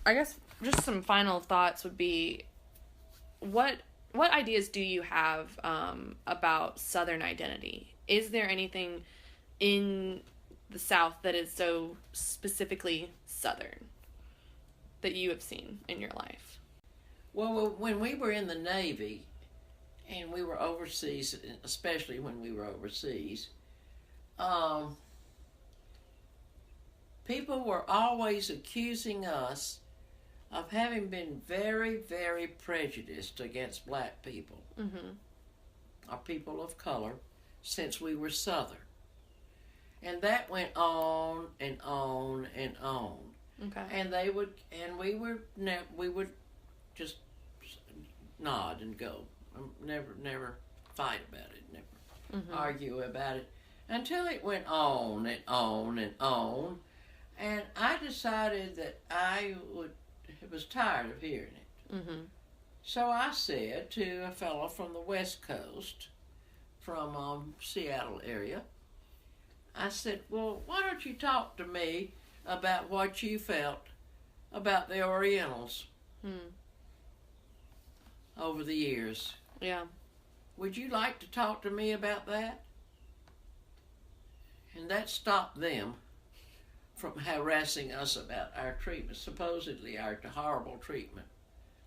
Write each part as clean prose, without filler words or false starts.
I guess just some final thoughts would be, what ideas do you have about Southern identity? Is there anything in the South that is so specifically Southern that you have seen in your life? Well, when we were in the Navy and we were overseas, especially when we were overseas, people were always accusing us of having been very, very prejudiced against black people, or people of color, since we were Southern. And that went on and on and on. Okay. And we would just nod and go. Never fight about it, never argue about it, until it went on and on and on. And I decided that I was tired of hearing it. So I said to a fellow from the West Coast, from Seattle area, I said, well, why don't you talk to me about what you felt about the Orientals over the years? Yeah. Would you like to talk to me about that? And that stopped them from harassing us about our treatment, supposedly our horrible treatment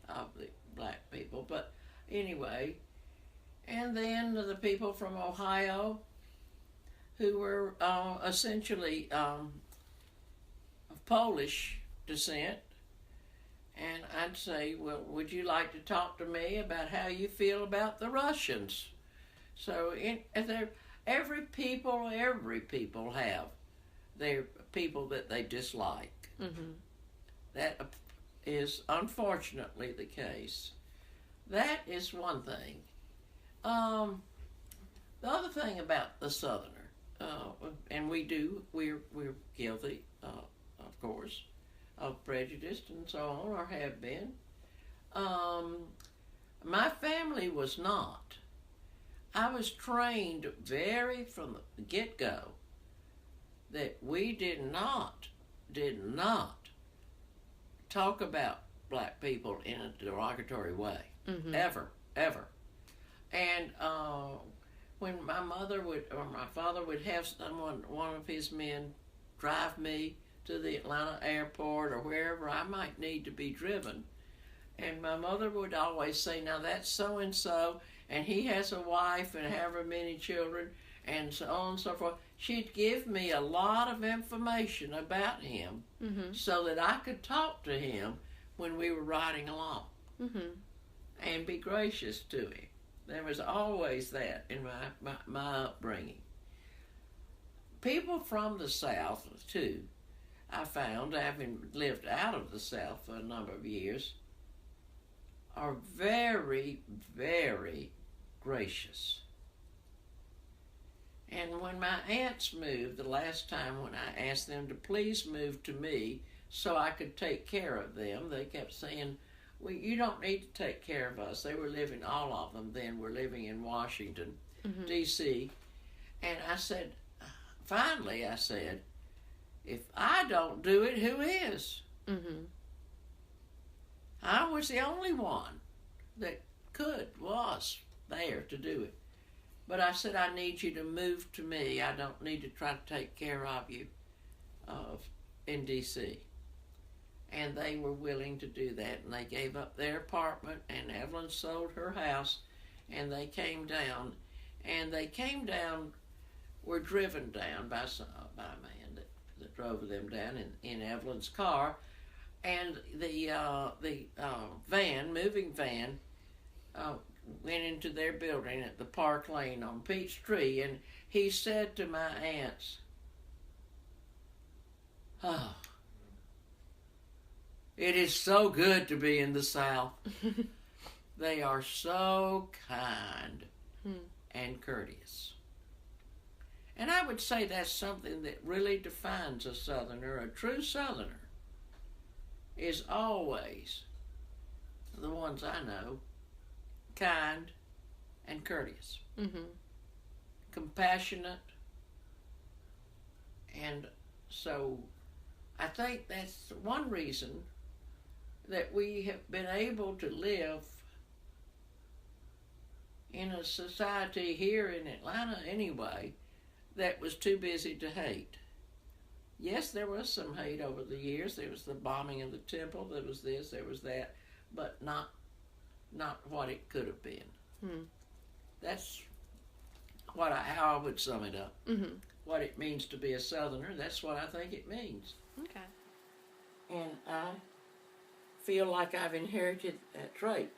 of the black people. But anyway, and then the people from Ohio, who were essentially of Polish descent, and I'd say, well, would you like to talk to me about how you feel about the Russians? So every people have their people that they dislike. That is unfortunately the case. That is one thing. The other thing about the Southerner, and we're guilty, of course, of prejudice and so on, or have been. My family was not. I was trained from the get-go that we did not talk about black people in a derogatory way, ever. And when my mother or my father would have one of his men drive me to the Atlanta airport or wherever I might need to be driven, and my mother would always say, now that's so-and-so, and he has a wife and however many children, and so on and so forth. She'd give me a lot of information about him so that I could talk to him when we were riding along and be gracious to him. There was always that in my upbringing. People from the South, too, I found, having lived out of the South for a number of years, are very, very gracious. And when my aunts moved, the last time when I asked them to please move to me so I could take care of them, they kept saying, well, you don't need to take care of us. They were living, all of them then were living in Washington, D.C. And I said, finally I said, if I don't do it, who is? I was the only one that was there to do it. But I said, I need you to move to me. I don't need to try to take care of you in D.C. And they were willing to do that, and they gave up their apartment, and Evelyn sold her house, and they came down. And they came down, were driven down by a man that drove them down in Evelyn's car, and the moving van, went into their building at the Park Lane on Peachtree, and he said to my aunts, oh, it is so good to be in the South. They are so kind and courteous. And I would say that's something that really defines a Southerner. A true Southerner is always, the ones I know, kind and courteous, compassionate, and so I think that's one reason that we have been able to live in a society here in Atlanta anyway that was too busy to hate. Yes, there was some hate over the years. There was the bombing of the temple. There was this, there was that, but not what it could have been. That's how I would sum it up. What it means to be a Southerner, that's what I think it means. Okay. And I feel like I've inherited that trait.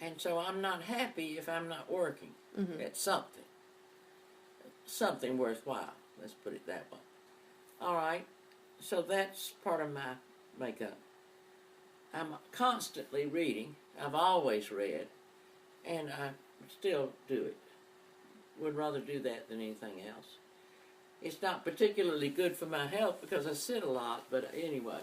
And so I'm not happy if I'm not working at something worthwhile. Let's put it that way. All right, so that's part of my makeup. I'm constantly reading. I've always read, and I still do it. Would rather do that than anything else. It's not particularly good for my health because I sit a lot, but anyway,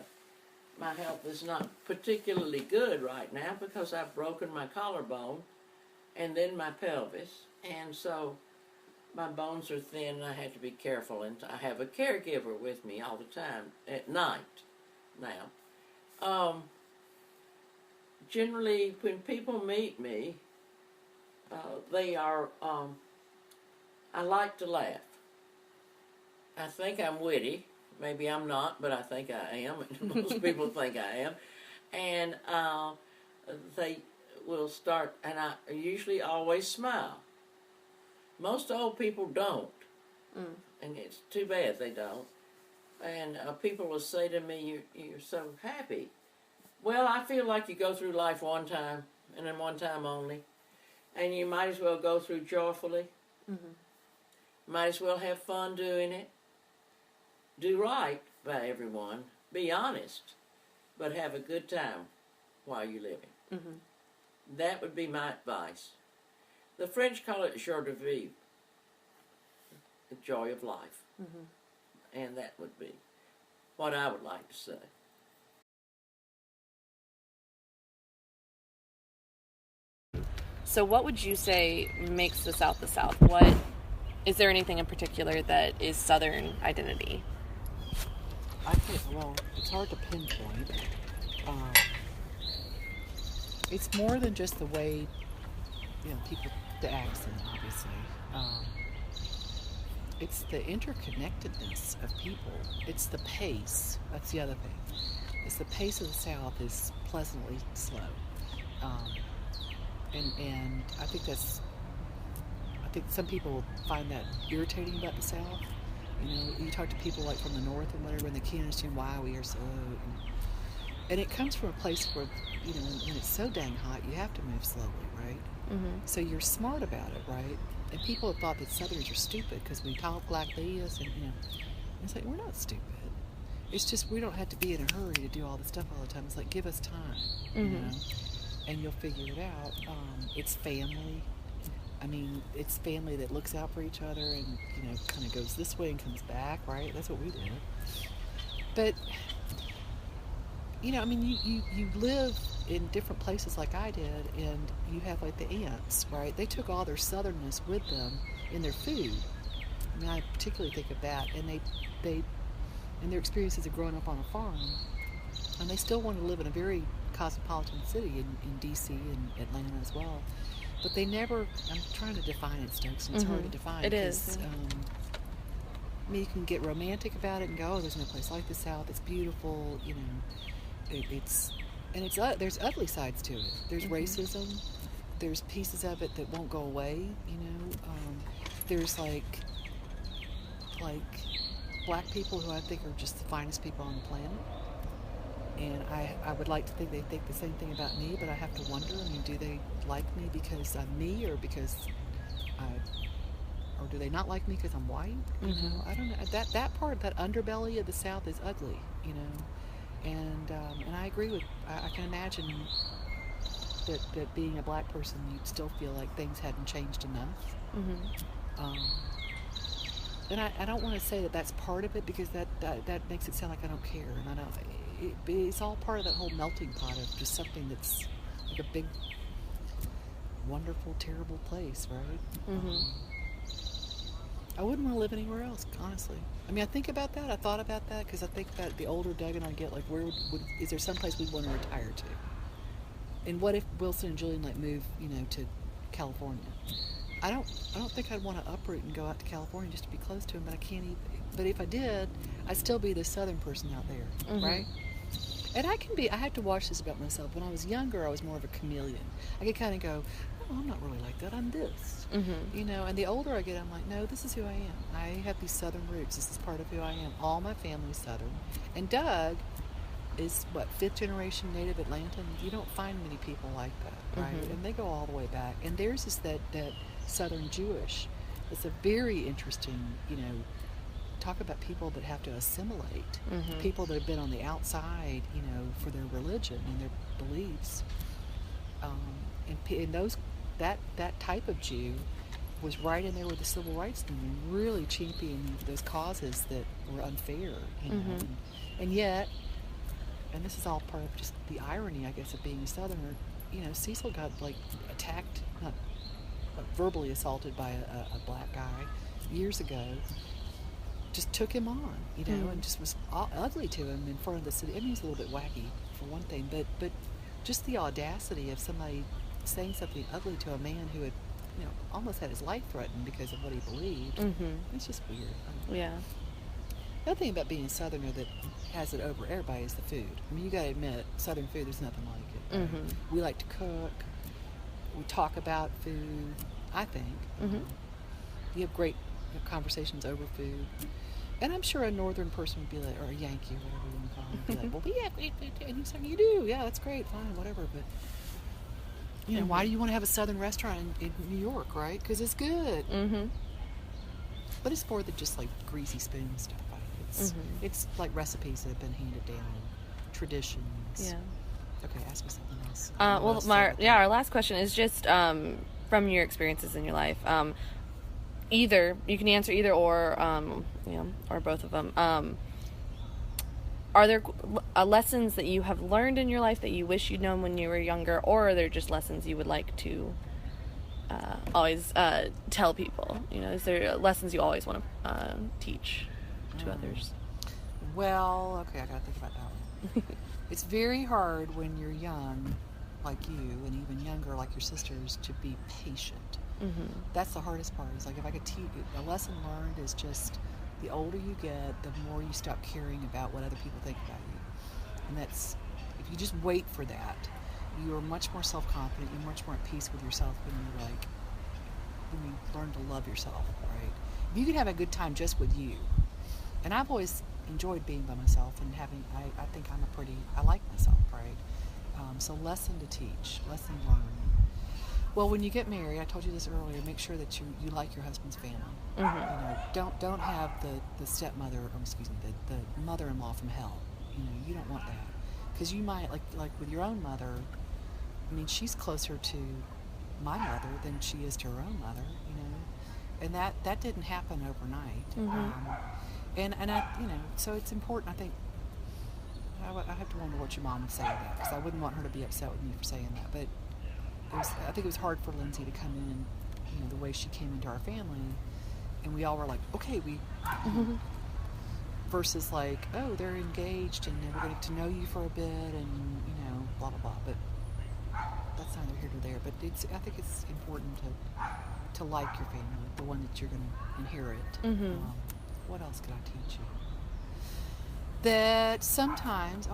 my health is not particularly good right now because I've broken my collarbone and then my pelvis, and so my bones are thin and I have to be careful, and I have a caregiver with me all the time at night now. Generally, when people meet me, they are, I like to laugh. I think I'm witty. Maybe I'm not, but I think I am. Most people think I am. And they will start, and I usually always smile. Most old people don't, and it's too bad they don't. And people will say to me, you're so happy. Well, I feel like you go through life one time, and then one time only, and you might as well go through joyfully. Might as well have fun doing it. Do right by everyone. Be honest, but have a good time while you're living. That would be my advice. The French call it joie de vivre, the joy of life. And that would be what I would like to say. So what would you say makes the South the South? What is there anything in particular that is Southern identity? I think, well, it's hard to pinpoint. It's more than just the way, people, the accent, obviously. It's the interconnectedness of people. It's the pace. That's the other thing. It's the pace of the South is pleasantly slow. And I think some people find that irritating about the South. You talk to people like from the North and whatever, and they can't understand why we are so. And it comes from a place where, when it's so dang hot, you have to move slowly, right? So you're smart about it, right? And people have thought that Southerners are stupid because we talk like this, and it's like, we're not stupid. It's just we don't have to be in a hurry to do all this stuff all the time. It's like, give us time, and you'll figure it out. It's family. I mean, it's family that looks out for each other and, kind of goes this way and comes back, right? That's what we did. But, you live in different places like I did, and you have, like, the ants, right? They took all their Southernness with them in their food. I mean, I particularly think of that. And they and their experiences of growing up on a farm, and they still want to live in a very cosmopolitan city in D.C. and Atlanta as well. But they never, I'm trying to define it, Stokes, and it's hard to define. It is. You can get romantic about it and go, there's no place like the South, it's beautiful, there's ugly sides to it. There's racism, there's pieces of it that won't go away, there's like black people who I think are just the finest people on the planet. And I would like to think they think the same thing about me, but I have to wonder, do they like me because I'm me, or because or do they not like me because I'm white? I don't know. That part, that underbelly of the South is ugly, and I agree with, I can imagine that being a black person, you'd still feel like things hadn't changed enough. And I don't want to say that that's part of it, because that makes it sound like I don't care, and I don't. It's all part of that whole melting pot of just something that's like a big, wonderful, terrible place, right? I wouldn't want to live anywhere else, honestly. I mean, I think about that. I thought about that because I think about the older Doug and I get, like, where is there someplace we'd want to retire to? And what if Wilson and Julian like move, to California? I don't think I'd want to uproot and go out to California just to be close to him, but I can't even. But if I did, I'd still be the southern person out there, right? And I have to watch this about myself. When I was younger, I was more of a chameleon. I could kind of go, oh, I'm not really like that. I'm this, And the older I get, I'm like, no, this is who I am. I have these southern roots. This is part of who I am. All my family's southern. And Doug is, fifth generation native Atlantan? You don't find many people like that, right? And they go all the way back. And theirs is that southern Jewish. It's a very interesting, talk about people that have to assimilate, people that have been on the outside, for their religion and their beliefs. And that type of Jew was right in there with the civil rights movement, really championing those causes that were unfair, and yet, and this is all part of just the irony, I guess, of being a Southerner. Cecil got attacked, not verbally assaulted by a black guy years ago. Just took him on, and just was ugly to him in front of the city. I mean, he's a little bit wacky for one thing, but just the audacity of somebody saying something ugly to a man who had, almost had his life threatened because of what he believed. It's just weird. Yeah. The other thing about being a Southerner that has it over everybody is the food. I mean, you got to admit, Southern food, there's nothing like it. Right? We like to cook. We talk about food, I think. You have great conversations over food. And I'm sure a northern person would be like, or a Yankee, or whatever you want to call them, would be like, well, we have great food. And he's like, you do? Yeah, that's great, fine, whatever. But, why do you want to have a southern restaurant in New York, right? Because it's good. But it's more than just like greasy spoon stuff. It's like recipes that have been handed down, traditions. Yeah. Okay, ask me something else. Our last question is just from your experiences in your life. Either you can answer either or both of them. Are there lessons that you have learned in your life that you wish you'd known when you were younger, or are there just lessons you would like to always tell people? Is there lessons you always want to teach to others? Well, okay, I gotta think about that one. It's very hard when you're young, like you, and even younger, like your sisters, to be patient. That's the hardest part. It's like, if I could teach a lesson learned is just the older you get, the more you stop caring about what other people think about you. And that's, if you just wait for that, you are much more self-confident, you're much more at peace with yourself when you learn to love yourself, right? If you can have a good time just with you, and I've always enjoyed being by myself and I think I like myself, right? So lesson to teach, lesson learned. Well, when you get married, I told you this earlier, make sure that you like your husband's family. Don't have the stepmother, or excuse me, the mother-in-law from hell. You don't want that. Because you might, like with your own mother, I mean, she's closer to my mother than she is to her own mother, and that didn't happen overnight. And I, so it's important, I think. I have to wonder what your mom would say to that, because I wouldn't want her to be upset with me for saying that. But I think it was hard for Lindsay to come in, the way she came into our family, and we all were like, okay, versus like, oh, they're engaged and we're going to know you for a bit, and blah blah blah. But that's neither here nor there. But I think it's important to like your family, the one that you're going to inherit. What else could I teach you? That sometimes,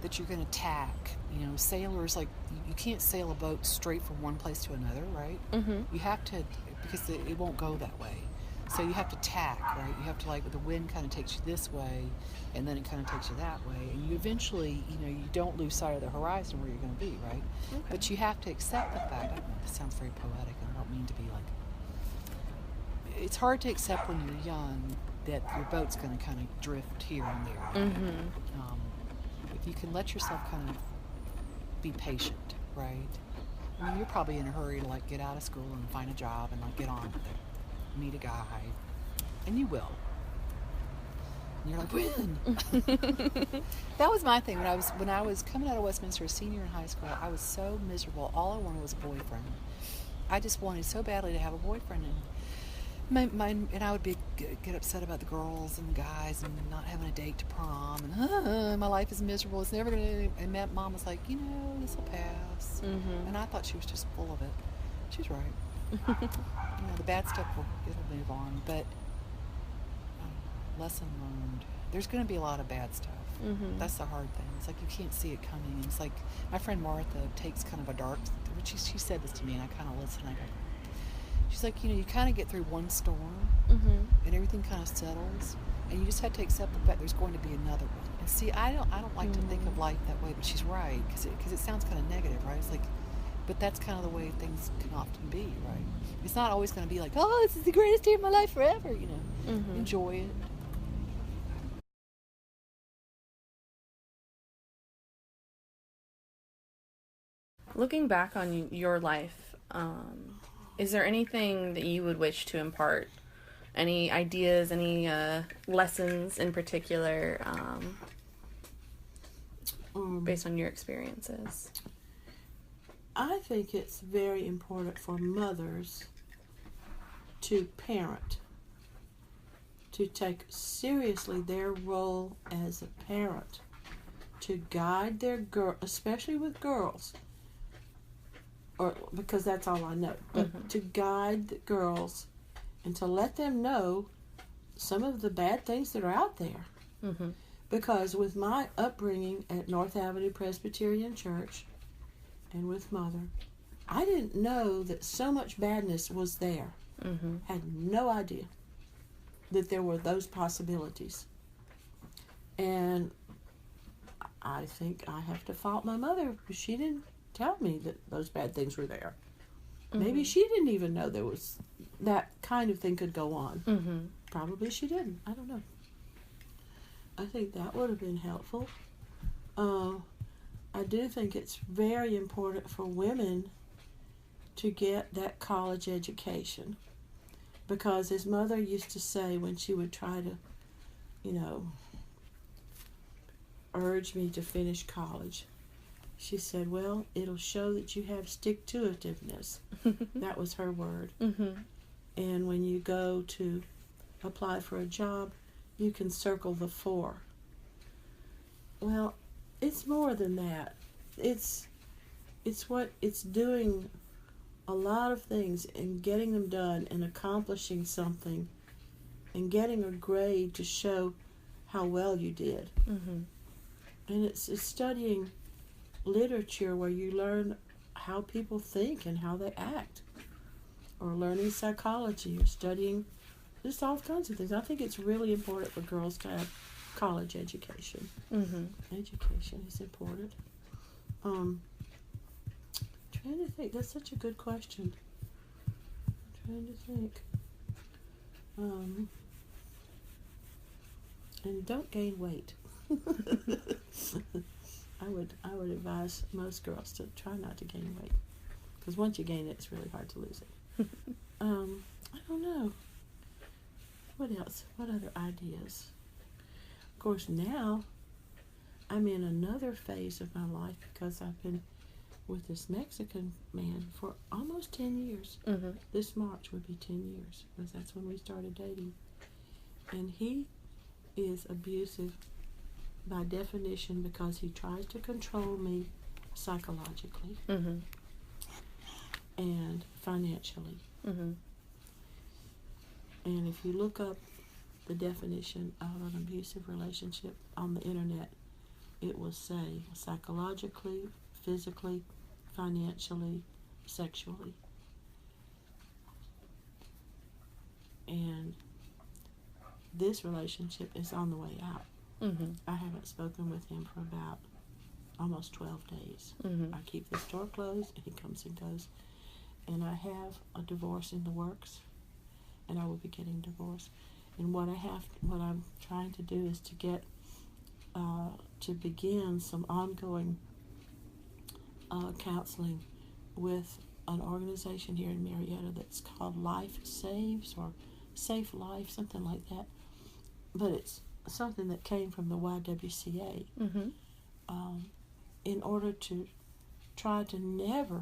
that you're going to tack. Sailors, like, you can't sail a boat straight from one place to another, right? You have to, because it won't go that way. So you have to tack, right? You have to, like, the wind kind of takes you this way, and then it kind of takes you that way. And you eventually, you don't lose sight of the horizon where you're going to be, right? Okay. But you have to accept the fact, I don't know, this sounds very poetic, I don't mean to be like, it's hard to accept when you're young that your boat's going to kind of drift here and there. If you can let yourself kind of be patient, right? I mean, you're probably in a hurry to, like, get out of school and find a job and, like, get on with it. Meet a guy. And you will. And you're like, when? That was my thing. When I was coming out of Westminster, a senior in high school, I was so miserable. All I wanted was a boyfriend. I just wanted so badly to have a boyfriend. And I would get upset about the girls and guys and not having a date to prom, and my life is miserable. It's never gonna. And Mom was like, this will pass. And I thought she was just full of it. She's right. The bad stuff it'll move on, but lesson learned. There's going to be a lot of bad stuff. That's the hard thing. It's like you can't see it coming. And it's like my friend Martha takes kind of a dark. She said this to me, and I kind of listened. I go. She's like, you kind of get through one storm, and everything kind of settles, and you just have to accept the fact there's going to be another one. And see, I don't like to think of life that way, but she's right because it sounds kind of negative, right? It's like, but that's kind of the way things can often be, right? It's not always going to be like, oh, this is the greatest day of my life forever, Enjoy it. Looking back on your life, is there anything that you would wish to impart? Any ideas, any lessons in particular, based on your experiences? I think it's very important for mothers to parent, to take seriously their role as a parent, to guide their especially with girls, or because that's all I know, but to guide the girls and to let them know some of the bad things that are out there. Because with my upbringing at North Avenue Presbyterian Church and with Mother, I didn't know that so much badness was there. Had no idea that there were those possibilities. And I think I have to fault my mother because she didn't tell me that those bad things were there. Maybe she didn't even know there was that kind of thing could go on. Probably she didn't. I don't know. I think that would have been helpful. I do think it's very important for women to get that college education, because as Mother used to say when she would try to, urge me to finish college, she said, well, it'll show that you have stick-to-itiveness. That was her word. And when you go to apply for a job, you can circle the 4. Well, it's more than that. It's doing a lot of things and getting them done and accomplishing something and getting a grade to show how well you did. And it's studying literature where you learn how people think and how they act, or learning psychology, or studying just all kinds of things. I think it's really important for girls to have college education. Education is important. Trying to think. That's such a good question. I'm trying to think. And don't gain weight. I would advise most girls to try not to gain weight, because once you gain it, it's really hard to lose it. I don't know. What else? What other ideas? Of course, now I'm in another phase of my life because I've been with this Mexican man for almost 10 years. This March would be 10 years, because that's when we started dating. And he is abusive by definition because he tries to control me psychologically and financially. And if you look up the definition of an abusive relationship on the internet, it will say psychologically, physically, financially, sexually. And this relationship is on the way out. I haven't spoken with him for about almost 12 days. I keep this door closed, and he comes and goes. And I have a divorce in the works, and I will be getting divorced. And what I'm trying to do is to get to begin some ongoing counseling with an organization here in Marietta that's called Life Saves, or Safe Life, something like that. But it's something that came from the YWCA, in order to try to never,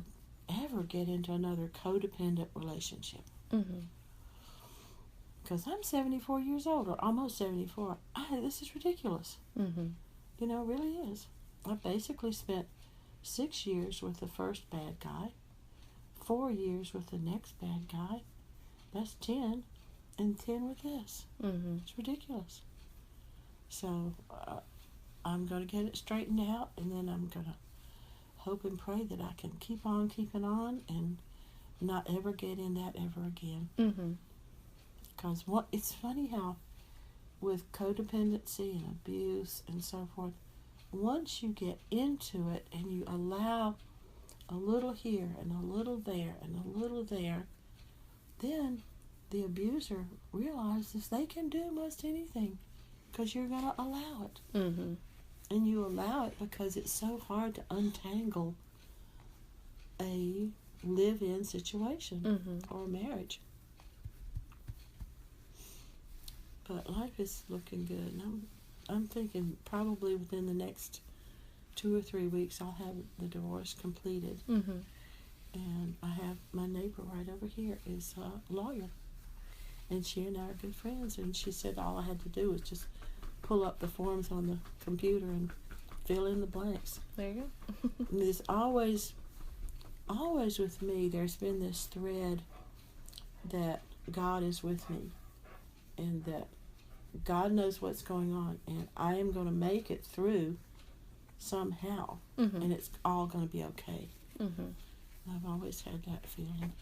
ever get into another codependent relationship. because I'm 74 years old, or almost 74. This is ridiculous. Mm-hmm. You know, it really is. I basically spent 6 years with the first bad guy, 4 years with the next bad guy. That's 10, and 10 with this. Mm-hmm. It's ridiculous. So I'm going to get it straightened out, and then I'm going to hope and pray that I can keep on keeping on and not ever get in that ever again. Mm-hmm. Because it's funny how with codependency and abuse and so forth, once you get into it and you allow a little here and a little there and a little there, then the abuser realizes they can do most anything because you're going to allow it. Mm-hmm. And you allow it because it's so hard to untangle a live-in situation Mm-hmm. or a marriage. But life is looking good. And I'm thinking probably within the next 2 or 3 weeks I'll have the divorce completed. Mm-hmm. And I have my neighbor right over here is a lawyer. And she and I are good friends. And she said all I had to do was just pull up the forms on the computer and fill in the blanks. There you go. And there's always with me, there's been this thread that God is with me and that God knows what's going on and I am going to make it through somehow. Mm-hmm. And it's all going to be okay. Mm-hmm. I've always had that feeling.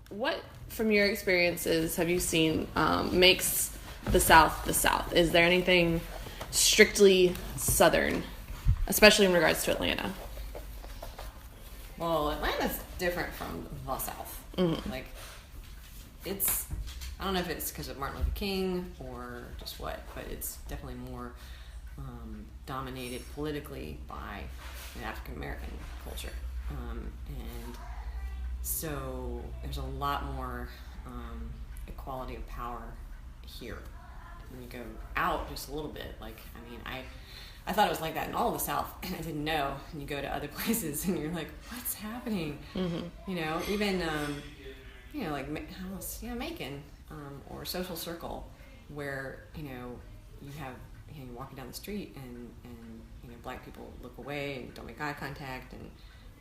What, from your experiences, have you seen makes the South the South? Is there anything strictly Southern, especially in regards to Atlanta? Well, Atlanta's different from the South. Mm-hmm. Like, it's, I don't know if it's because of Martin Luther King or just what, but it's definitely more dominated politically by an African American culture. And so there's a lot more equality of power here. When you go out just a little bit, like, I mean, I thought it was like that in all of the South, and I didn't know. And you go to other places, and you're like, what's happening? Mm-hmm. You know, even, you know, like, Macon, or Social Circle, where, you know, you have, you know, you're walking down the street, and you know, black people look away and don't make eye contact, and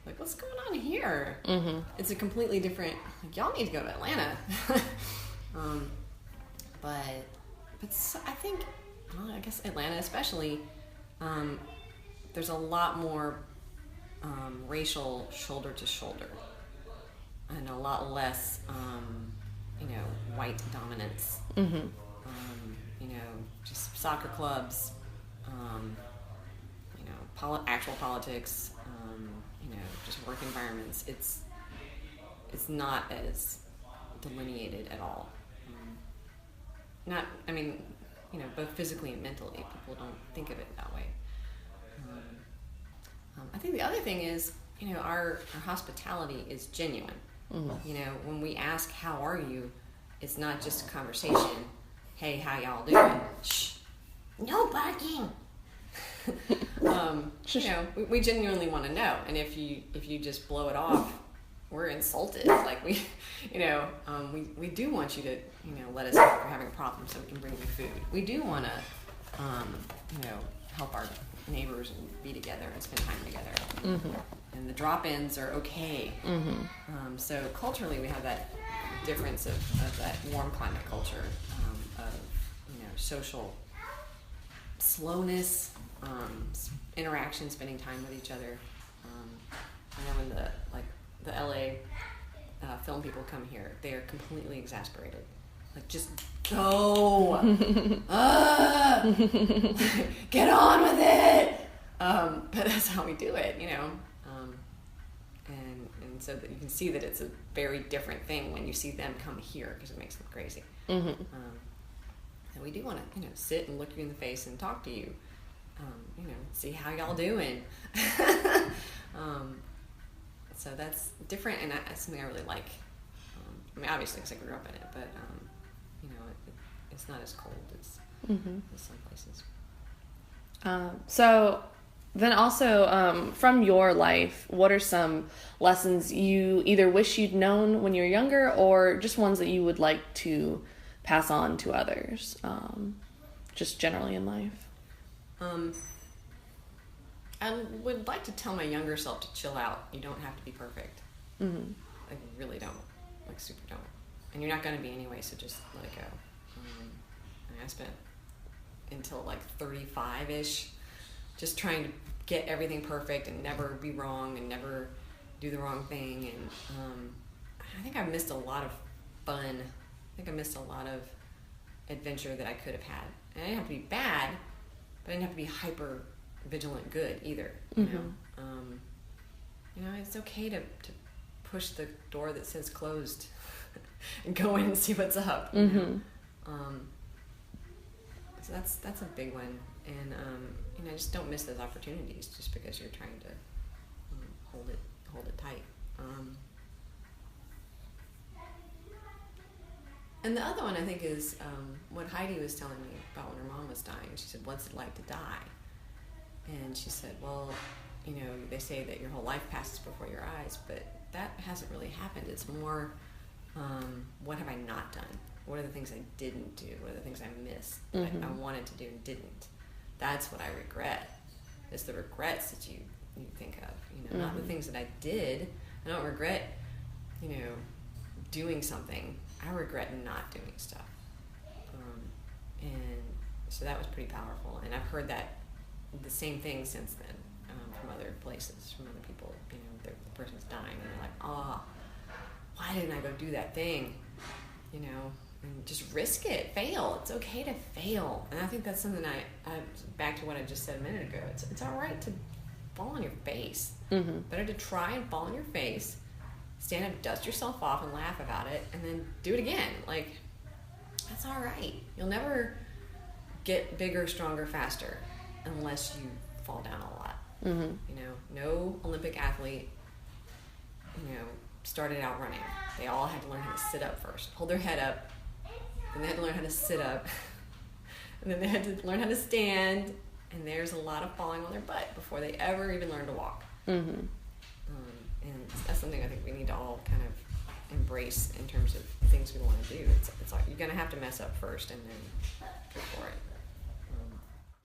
like, what's going on here? Mm-hmm. It's a completely different, like, y'all need to go to Atlanta. But so, I think, well, I guess Atlanta especially, there's a lot more racial shoulder to shoulder and a lot less, you know, white dominance. Mm-hmm. You know, just soccer clubs, you know, actual politics, you know, just work environments. It's not as delineated at all. Not, I mean, you know, both physically and mentally, people don't think of it that way. I think the other thing is, you know, our hospitality is genuine. Mm-hmm. You know, when we ask, how are you, it's not just a conversation. Hey, how y'all doing? Shh, no barking. You know, we genuinely want to know. And if you just blow it off, we're insulted. Like, we, you know, we do want you to, you know, let us know if we're having a problem so we can bring you food. We do want to, you know, help our neighbors and be together and spend time together. Mm-hmm. And the drop-ins are okay. Mm-hmm. So culturally, we have that difference of that warm climate culture, of, you know, social slowness, interaction, spending time with each other. I know when the LA film people come here, they are completely exasperated. Like, just go, get on with it. But that's how we do it, you know. And so that you can see that it's a very different thing when you see them come here, because it makes them crazy. Mm-hmm. And we do want to, you know, sit and look you in the face and talk to you. You know, see how y'all doing. So that's different, and that's something I really like. I mean, obviously, because I grew up in it, but you know, it's not as cold as some places. So Then also, from your life, what are some lessons you either wish you'd known when you were younger, or just ones that you would like to pass on to others, just generally in life? I would like to tell my younger self to chill out. You don't have to be perfect. Mm-hmm. Like, you really don't. Like, super don't. And you're not going to be anyway, so just let it go. And I spent until like 35-ish just trying to get everything perfect and never be wrong and never do the wrong thing. And I think I missed a lot of fun. I think I missed a lot of adventure that I could have had. And I didn't have to be bad, but I didn't have to be hyper vigilant good either. You know, it's okay to push the door that says closed and go in and see what's up. You know? So that's a big one, and just don't miss those opportunities just because you're trying to hold it tight. And the other one I think is what Heidi was telling me about when her mom was dying. She said, "What's it like to die?" And she said, "Well, they say that your whole life passes before your eyes, but that hasn't really happened. It's more, what have I not done? What are the things I didn't do? What are the things I missed that I wanted to do and didn't? That's what I regret. It's the regrets that you think of, not the things that I did. I don't regret, doing something. I regret not doing stuff." And so that was pretty powerful. And I've heard the same thing since then from other places, from other people. The person's dying, and they're like, "Oh, why didn't I go do that thing?" And just risk it, fail. It's okay to fail. And I think that's something I back to what I just said a minute ago. It's all right to fall on your face. Better to try and fall on your face, stand up, dust yourself off, and laugh about it, and then do it again. Like, that's all right. You'll never get bigger, stronger, faster unless you fall down a lot. No Olympic athlete, started out running. They all had to learn how to sit up first, hold their head up, then they had to learn how to sit up, and then they had to learn how to stand, and there's a lot of falling on their butt before they ever even learn to walk. And that's something I think we need to all kind of embrace in terms of things we want to do. It's like you're going to have to mess up first and then go for it.